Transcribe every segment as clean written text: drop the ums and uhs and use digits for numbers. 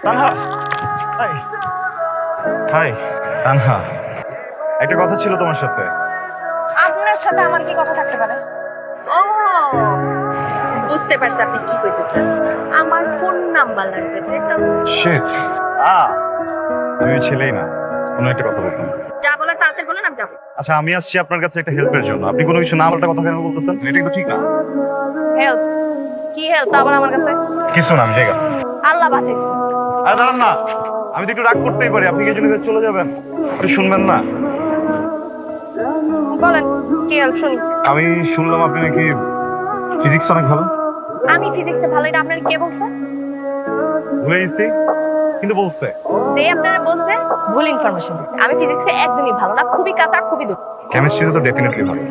Tanha, high high Tanha, একটা কথা ছিল তোমার সাথে। আপনার সাথে আমার কি কথা থাকতে পারে? ও, বুঝতে পারছি আপনি কি কইতেছেন। আমার ফোন নাম্বার লাগবে, তাই তো? শিট, আমি ওই ছেলেই না, কোনো একটা কথা বলতাম। যা বলার তাড়াতাড়ি বলেন, আমি যাবো। আচ্ছা, আমি আসছি আপনার কাছে একটা হেল্পের জন্য। আপনি কোনো কিছু না বলার কথা কেন বলতেছেন? এটা কিন্তু ঠিক না। হেল্প? কি হেল্প আবার আমার কাছে? কিছু না, আমি জায়গা। আল্লাহ বাঁচাইছে। আরে দাঁড়ান না, আমি তো একটু রাগ করতেই পারি। আপনি কি এই জন্য চলে যাবেন? আপনি শুনবেন না? বলেন কি হেল্প, শুনি। আমি শুনলাম আপনি নাকি ফিজিক্স অনেক ভালো। আমি ফিজিক্সে ভালো, এটা আপনার কে বলছে? ভুলে গেছি, কিন্তু বলছে। যে আপনারা বলছে ভুল ইনফরমেশন দিচ্ছে। আমি ফিজিক্সে একদমই ভালো না, খুবই কাঁচা, খুবই দুঃখ। কেমিস্ট্রিতে তো ডেফিনেটলি ভালো।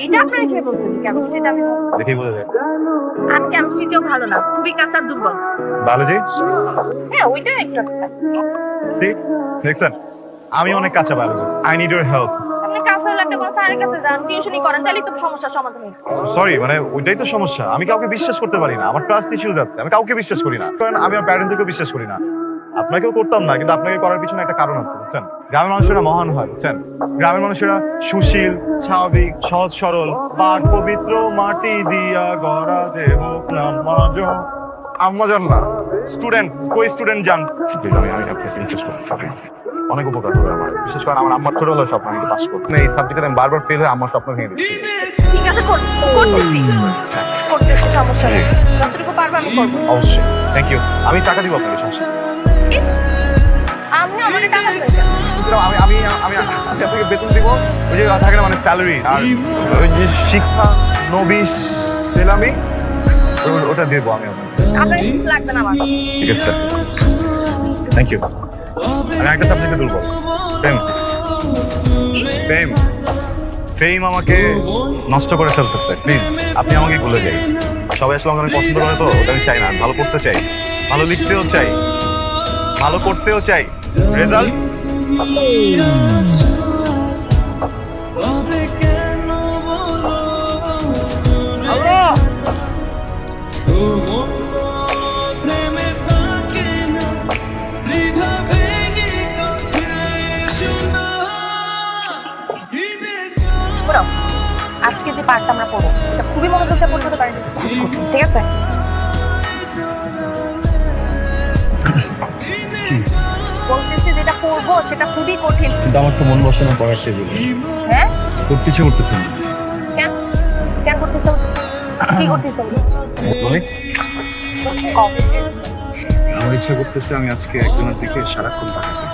এটা আপনারা কে বলছে যে কেমিস্ট্রিতে আমি ভালো? দেখেই বোঝা যায়। আমি কেমিস্ট্রিতেও ভালো না, খুবই কাঁচা, দুর্বল। বায়োলজি হ্যাঁ, ওইটা একটু। সি দেখছেন, আমি অনেক কাঁচা biology. I need your help. আপনি কাছে হলে একটা কোনো স্যারের কাছে যান, টিউশনই করেন, তাহলেই তো সমস্যার সমাধান হবে। সরি, মানে ওইটাই তো সমস্যা। আমি কাউকে বিশ্বাস করতে পারি না, আমার ট্রাস্ট ইস্যুজ আছে। আমি কাউকে বিশ্বাস করি না, কারণ আমি আমার প্যারেন্টসকেও বিশ্বাস করি না। আপনাকেও করতাম না, কিন্তু আপনাকে করার পিছনে একটা কারণ আছে, বুঝছেন? গ্রামের মানুষেরা মহান হয়, বুঝছেন? গ্রামের মানুষেরা সুশীল, স্বাভাবিক, সহজ সরল, পাক পবিত্র মাটি দিয়া গড়া দেহ আম্মাজান না স্টুডেন্ট, কই স্টুডেন্ট যান। প্লিজ, আমি আপনাকে ইন্টারেস্ট করতে অনেক উপকার হবে আমার। বিশেষ করে আমার আম্মার ছোটবেলার স্বপ্ন আমি পাস করতে। এই সাবজেক্টে আমি বারবার ফেল হয়ে আমার স্বপ্ন ভেঙে দিচ্ছি। ঠিক আছে, করতেছি, সমস্যা নেই। যতটুকু পারবো আমি করবো। অবশ্যই, থ্যাংক ইউ। আমি টাকা দিব আপনাকে, সমস্যা নেই। আপনি আমাকে টাকা দিবেন? আমি আমি আমি আমি আপনাকে বেতন দিব, ওই যে থাকে না, মানে স্যালারি, আর ওই যে শিক্ষা নবিশ সেলামি, ওটা দিব আমি আপনাকে। আপনার কিছু লাগবে না আমার। ঠিক আছে, থ্যাংক ইউ। আমি একটা সাবজেক্টে দুর্বল, প্রেম। প্রেম ফেম আমাকে নষ্ট করে ফেলতেছে। প্লিজ, আপনি আমাকে ভুলে যাই। সবাই আসলে আমাকে অনেক পছন্দ করে, তো ওটা আমি চাই না। ভালো করতে চাই, ভালো লিখতেও চাই, ভালো করতেও চাই। রেজাল্ট শোনো, আজকে যে পার্টটা আমরা পড়বো এটা খুবই মনোযোগ দিয়ে পড়তে পারি, ঠিক আছে? বলতেছি যেটা পড়বো সেটা খুবই কঠিন। কিন্তু আমার তো মন বসে না পড়ার টেবিলে। হ্যাঁ, করতে ইচ্ছে করতেছে না। কেন কেন করতে ইচ্ছা করতেছে? কি করতে ইচ্ছা করতেছে? আমার ইচ্ছা করতেছে আমি আজকে একজনের দিকে সারাক্ষণ তাকাতে।